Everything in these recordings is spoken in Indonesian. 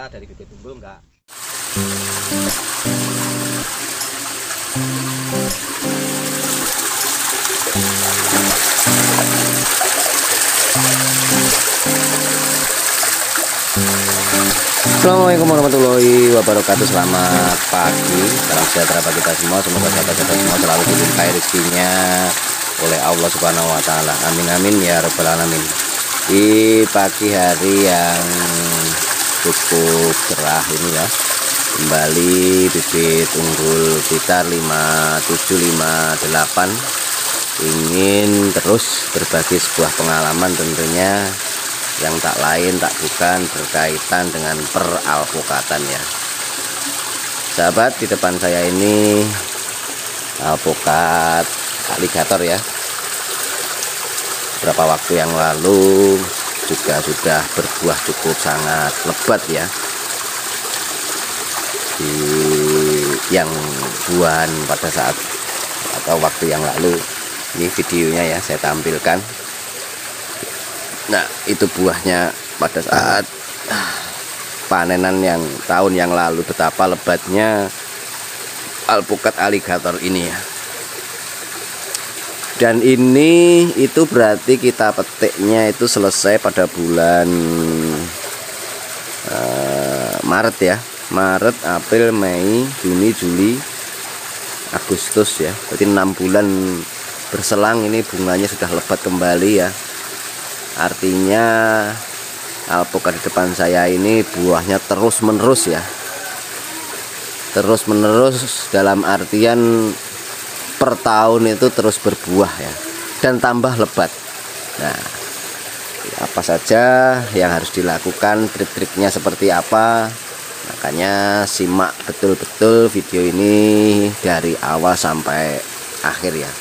biasa dari bibit unggul enggak. Assalamualaikum warahmatullahi wabarakatuh. Selamat pagi, salam sejahtera bagi kita semua. Semoga sahabat-sahabat semua selalu dilimpahi rezekinya oleh Allah Subhanahu wa Ta'ala. Amin amin ya rabbal alamin. Di pagi hari yang cukup cerah ini ya, kembali bibit unggul Blitar 5758 ingin terus berbagi sebuah pengalaman tentunya yang tak lain tak bukan berkaitan dengan peralpukatan ya. Sahabat, di depan saya ini alpukat aligator ya. Beberapa waktu yang lalu juga sudah berbuah cukup sangat lebat ya. Di yang buahan pada saat atau waktu yang lalu, ini videonya ya saya tampilkan. Nah, itu buahnya pada saat panenan yang tahun yang lalu, betapa lebatnya alpukat aligator ini ya. Dan ini itu berarti kita petiknya itu selesai pada bulan Maret ya. Maret, April, Mei, Juni, Juli, Agustus ya. Berarti 6 bulan berselang ini bunganya sudah lebat kembali ya. Artinya alpukat di depan saya ini buahnya terus menerus ya, terus menerus dalam artian per tahun itu terus berbuah ya, dan tambah lebat. Nah, apa saja yang harus dilakukan, trik-triknya seperti apa, makanya simak betul-betul video ini dari awal sampai akhir ya.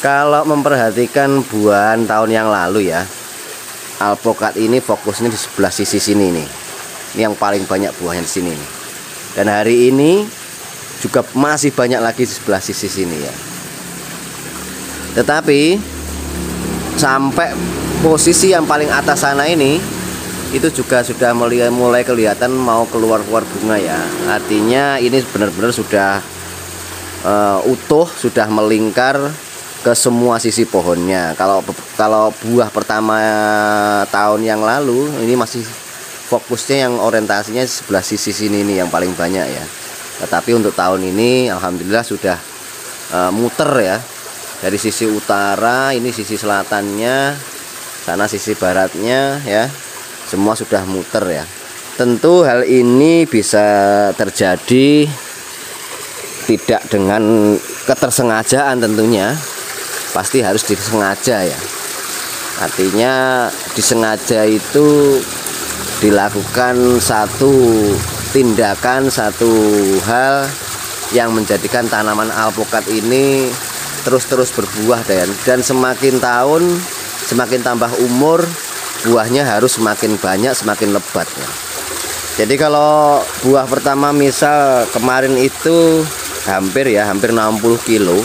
Kalau memperhatikan buahan tahun yang lalu ya, alpukat ini fokusnya di sebelah sisi sini nih. Ini yang paling banyak buahnya di sini nih. Dan hari ini juga masih banyak lagi di sebelah sisi sini ya. Tetapi sampai posisi yang paling atas sana ini, itu juga sudah mulai kelihatan mau keluar bunga ya. Artinya ini benar-benar sudah utuh, sudah melingkar ke semua sisi pohonnya. Kalau buah pertama tahun yang lalu, ini masih fokusnya yang orientasinya sebelah sisi sini nih yang paling banyak ya. Tetapi untuk tahun ini alhamdulillah sudah muter ya, dari sisi utara, ini sisi selatannya, sana sisi baratnya ya, semua sudah muter ya. Tentu hal ini bisa terjadi tidak dengan ketersengajaan tentunya, pasti harus disengaja ya. Artinya disengaja itu dilakukan satu tindakan, satu hal yang menjadikan tanaman alpukat ini terus berbuah dan semakin tahun, semakin tambah umur, buahnya harus semakin banyak, semakin lebat ya. Jadi kalau buah pertama misal kemarin itu hampir 60 kilo,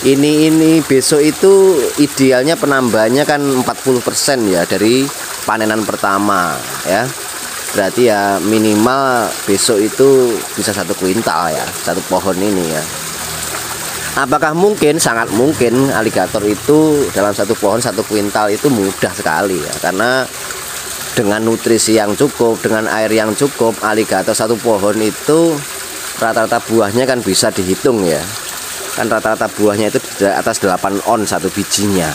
ini besok itu idealnya penambahannya kan 40% ya dari panenan pertama ya. Berarti ya minimal besok itu bisa 1 kuintal ya, satu pohon ini ya. Apakah mungkin? Sangat mungkin aligator itu dalam satu pohon 1 kuintal itu mudah sekali ya, karena dengan nutrisi yang cukup, dengan air yang cukup, aligator satu pohon itu rata-rata buahnya kan bisa dihitung ya. Kan rata-rata buahnya itu di atas 8 on satu bijinya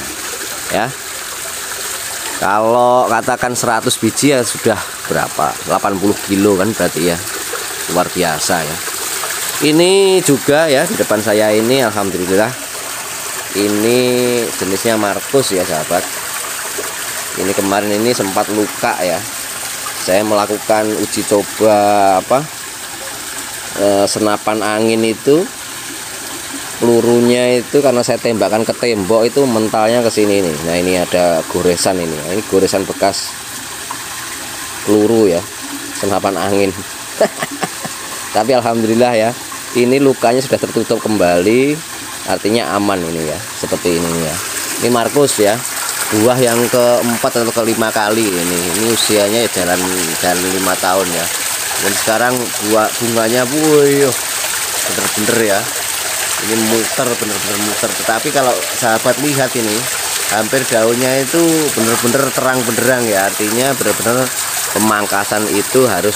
ya. Kalau katakan 100 biji ya sudah berapa, 80 kilo kan berarti ya, luar biasa ya. Ini juga ya di depan saya ini alhamdulillah, ini jenisnya Markus ya sahabat. Ini kemarin ini sempat luka ya, saya melakukan uji coba senapan angin itu, pelurunya itu karena saya tembakan ke tembok itu mentalnya ke sini nih. Nah, ini ada goresan ini. Ini goresan bekas peluru ya, senapan angin. Tapi alhamdulillah ya, ini lukanya sudah tertutup kembali, artinya aman ini ya, seperti ini ya. Ini Markus ya, buah yang keempat atau kelima kali ini usianya ya jalan 5 tahun ya. Dan sekarang bunganya bener-bener ya, ini muter, bener-bener muter. Tetapi kalau sahabat lihat ini, hampir daunnya itu bener-bener terang benderang ya, artinya bener-bener pemangkasan itu harus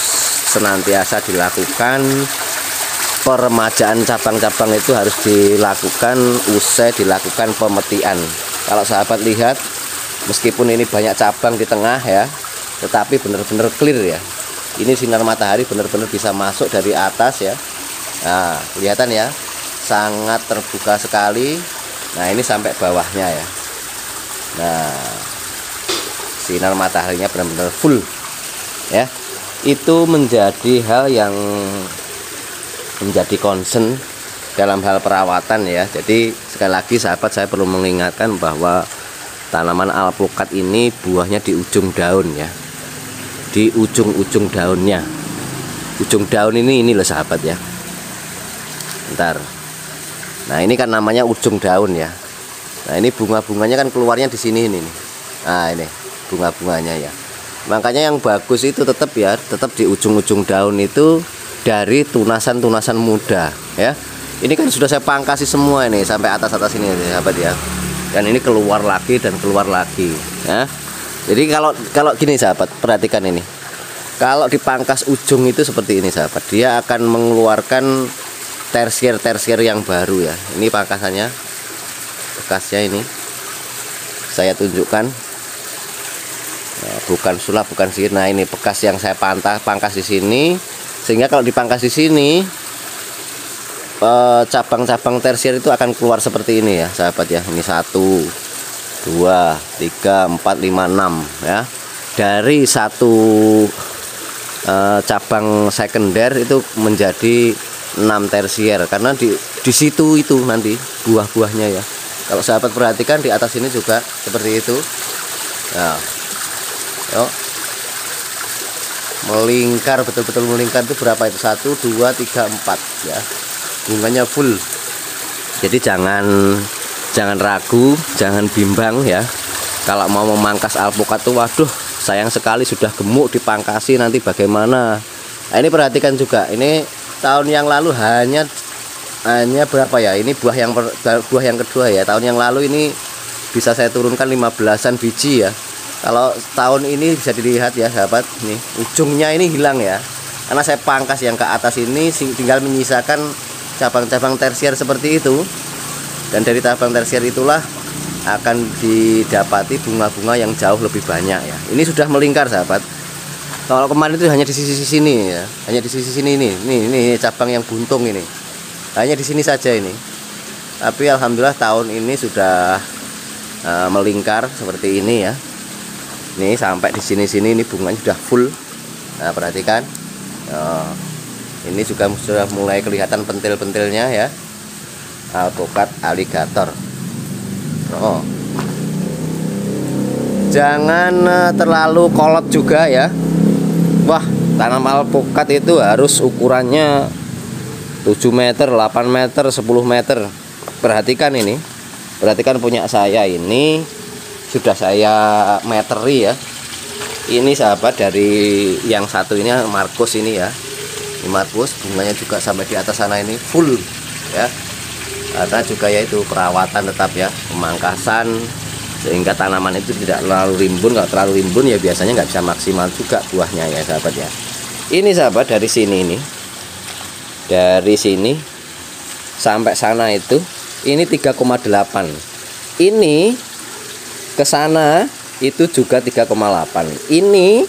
senantiasa dilakukan. Peremajaan cabang-cabang itu harus dilakukan usai dilakukan pemetian. Kalau sahabat lihat, meskipun ini banyak cabang di tengah ya, tetapi benar-benar clear ya. Ini sinar matahari benar-benar bisa masuk dari atas ya. Nah, kelihatan ya, sangat terbuka sekali. Nah, ini sampai bawahnya ya. Nah, sinar mataharinya benar-benar full ya. Itu menjadi hal yang menjadi concern dalam hal perawatan ya. Jadi sekali lagi sahabat, saya perlu mengingatkan bahwa tanaman alpukat ini buahnya di ujung daun ya, di ujung-ujung daunnya. Ujung daun ini loh sahabat ya. Bentar. Nah, ini kan namanya ujung daun ya. Nah, ini bunga-bunganya kan keluarnya di sini ini nih. Nah, ini bunga-bunganya ya. Makanya yang bagus itu tetap di ujung-ujung daun itu dari tunasan-tunasan muda ya. Ini kan sudah saya pangkasi semua ini sampai atas-atas ini sahabat ya. Dan ini keluar lagi dan keluar lagi ya. Jadi kalau gini sahabat, perhatikan ini. Kalau dipangkas ujung itu seperti ini sahabat, dia akan mengeluarkan tersier-tersier yang baru ya. Ini pangkasannya, bekasnya ini saya tunjukkan. Nah, bukan sulap, bukan sihir. Nah, ini bekas yang saya pangkas di sini. Sehingga kalau dipangkas di sini, cabang-cabang tersier itu akan keluar seperti ini ya sahabat ya. Ini 1, 2, 3, 4, 5, 6 ya. Dari satu cabang sekunder itu menjadi 6 tersier, karena di situ itu nanti buah-buahnya ya. Kalau sahabat perhatikan di atas ini juga seperti itu. Nah, yuk. Melingkar, betul-betul melingkar itu berapa itu? 1, 2, 3, 4 ya. Bunganya full. Jadi jangan ragu, jangan bimbang ya. Kalau mau memangkas alpukat tuh, waduh sayang sekali sudah gemuk dipangkasi, nanti bagaimana? Nah, ini perhatikan juga. Ini tahun yang lalu hanya berapa ya? Ini buah yang kedua ya. Tahun yang lalu ini bisa saya turunkan 15-an biji ya. Kalau tahun ini bisa dilihat ya sahabat, nih ujungnya ini hilang ya, karena saya pangkas yang ke atas ini, tinggal menyisakan cabang-cabang tersier seperti itu. Dan dari cabang tersier itulah akan didapati bunga-bunga yang jauh lebih banyak ya. Ini sudah melingkar sahabat. Kalau kemarin itu hanya di sisi sini ya, hanya di sisi sini ini cabang yang buntung ini, hanya di sini saja ini. Tapi alhamdulillah tahun ini sudah melingkar seperti ini ya. Nih sampai di sini ini bunganya sudah full. Nah, perhatikan. Ini juga sudah mulai kelihatan pentil-pentilnya ya. Alpukat aligator. Jangan terlalu kolot juga ya. Wah, tanam alpukat itu harus ukurannya 7 meter, 8 meter, 10 meter. Perhatikan ini. Perhatikan punya saya ini sudah saya meteri ya. Ini sahabat, dari yang satu ini Markus ini ya. Ini Markus, bunganya juga sampai di atas sana ini full ya. Karena juga yaitu perawatan tetap ya, pemangkasan sehingga tanaman itu tidak terlalu rimbun. Kalau terlalu rimbun ya biasanya nggak bisa maksimal juga buahnya ya sahabat ya. Ini sahabat, dari sini ini, dari sini sampai sana itu ini 3,8. Ini ke sana itu juga 3,8. Ini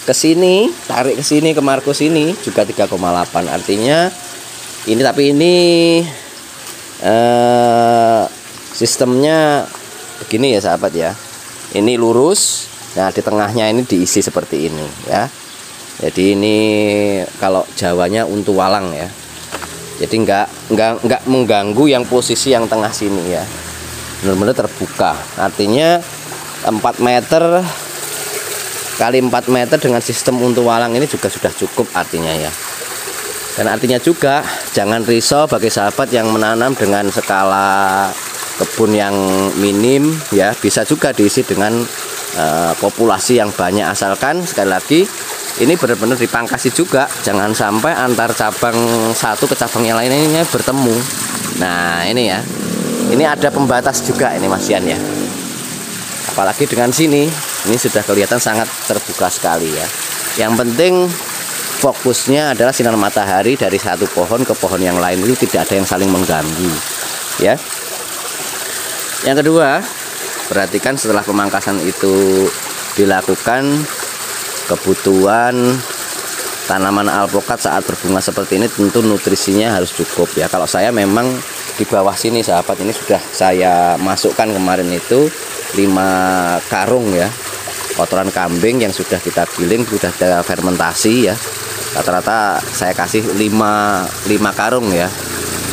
ke sini, tarik ke sini ke Markus ini juga 3,8. Artinya ini, tapi ini sistemnya begini ya sahabat ya. Ini lurus. Nah, di tengahnya ini diisi seperti ini ya. Jadi ini kalau Jawanya untu walang ya. Jadi nggak mengganggu yang posisi yang tengah sini ya. Benar-benar terbuka. Artinya 4 meter kali 4 meter dengan sistem untu walang ini juga sudah cukup artinya ya. Dan artinya juga jangan risau bagi sahabat yang menanam dengan skala kebun yang minim ya bisa juga diisi dengan populasi yang banyak, asalkan sekali lagi ini benar-benar dipangkasi juga, jangan sampai antar cabang satu ke cabang yang lainnya bertemu. Nah ini ya, ini ada pembatas juga ini Mas Yan ya, apalagi dengan sini ini sudah kelihatan sangat terbuka sekali ya. Yang penting fokusnya adalah sinar matahari dari satu pohon ke pohon yang lain itu tidak ada yang saling mengganggu ya. Yang kedua, perhatikan setelah pemangkasan itu dilakukan, kebutuhan tanaman alpukat saat berbunga seperti ini tentu nutrisinya harus cukup ya. Kalau saya memang di bawah sini sahabat, ini sudah saya masukkan kemarin itu 5 karung ya kotoran kambing yang sudah kita giling, sudah ada fermentasi ya. Rata-rata saya kasih 5 karung ya,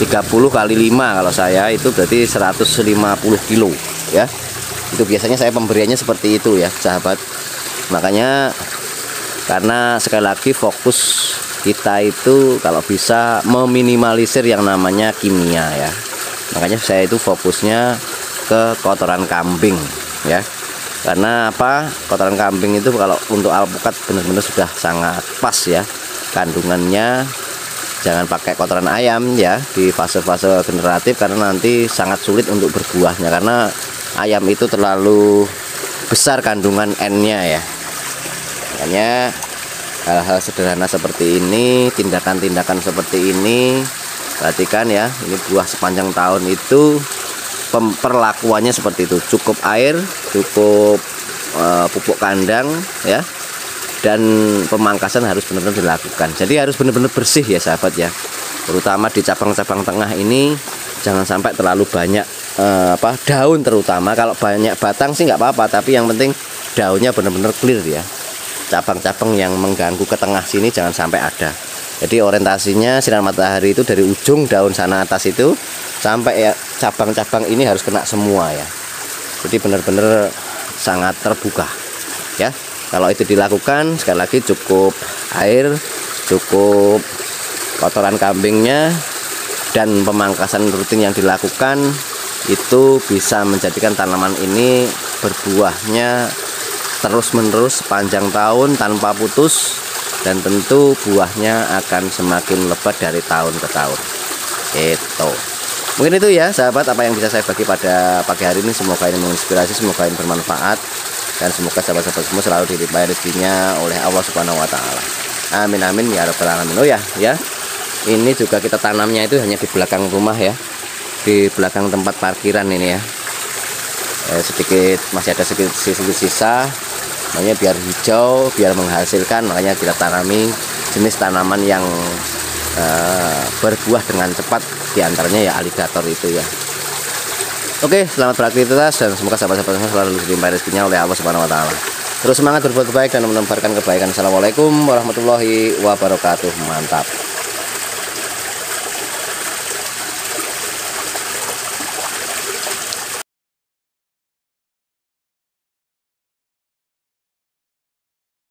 30 kali 5 kalau saya itu berarti 150 kilo ya. Itu biasanya saya pemberiannya seperti itu ya sahabat. Makanya karena sekali lagi fokus kita itu kalau bisa meminimalisir yang namanya kimia ya. Makanya saya itu fokusnya ke kotoran kambing ya. Karena apa? Kotoran kambing itu kalau untuk alpukat benar-benar sudah sangat pas ya kandungannya. Jangan pakai kotoran ayam ya di fase-fase generatif, karena nanti sangat sulit untuk berbuahnya, karena ayam itu terlalu besar kandungan N-nya ya. Makanya hal-hal sederhana seperti ini, tindakan-tindakan seperti ini, perhatikan ya, ini buah sepanjang tahun itu perlakuannya seperti itu, cukup air, cukup pupuk kandang ya, dan pemangkasan harus benar-benar dilakukan. Jadi harus benar-benar bersih ya sahabat ya, terutama di cabang-cabang tengah ini jangan sampai terlalu banyak daun, terutama kalau banyak batang sih nggak apa-apa, tapi yang penting daunnya benar-benar clear ya. Cabang-cabang yang mengganggu ke tengah sini jangan sampai ada. Jadi orientasinya sinar matahari itu dari ujung daun sana atas itu sampai ya cabang-cabang ini harus kena semua ya. Jadi benar-benar sangat terbuka ya. Kalau itu dilakukan, sekali lagi cukup air, cukup kotoran kambingnya, dan pemangkasan rutin yang dilakukan itu bisa menjadikan tanaman ini berbuahnya terus-menerus sepanjang tahun tanpa putus, dan tentu buahnya akan semakin lebat dari tahun ke tahun. Itu mungkin itu ya sahabat apa yang bisa saya bagi pada pagi hari ini. Semoga ini menginspirasi, semoga ini bermanfaat, dan semoga sahabat-sahabat semua selalu dilimpahi rezekinya oleh Allah Subhanahu wa taala. Amin amin ya rabbal alamin. Oh ya, ini juga kita tanamnya itu hanya di belakang rumah ya, di belakang tempat parkiran ini ya. Sedikit masih ada sedikit sisa, makanya biar hijau, biar menghasilkan, makanya kita tanami jenis tanaman yang berbuah dengan cepat, diantaranya ya aligator itu ya. Oke, selamat beraktivitas dan semoga sahabat-sahabat selalu dilimpahi rezekinya oleh Allah Subhanahu wa taala. Terus semangat berbuat baik dan menebarkan kebaikan. Assalamualaikum warahmatullahi wabarakatuh. Mantap.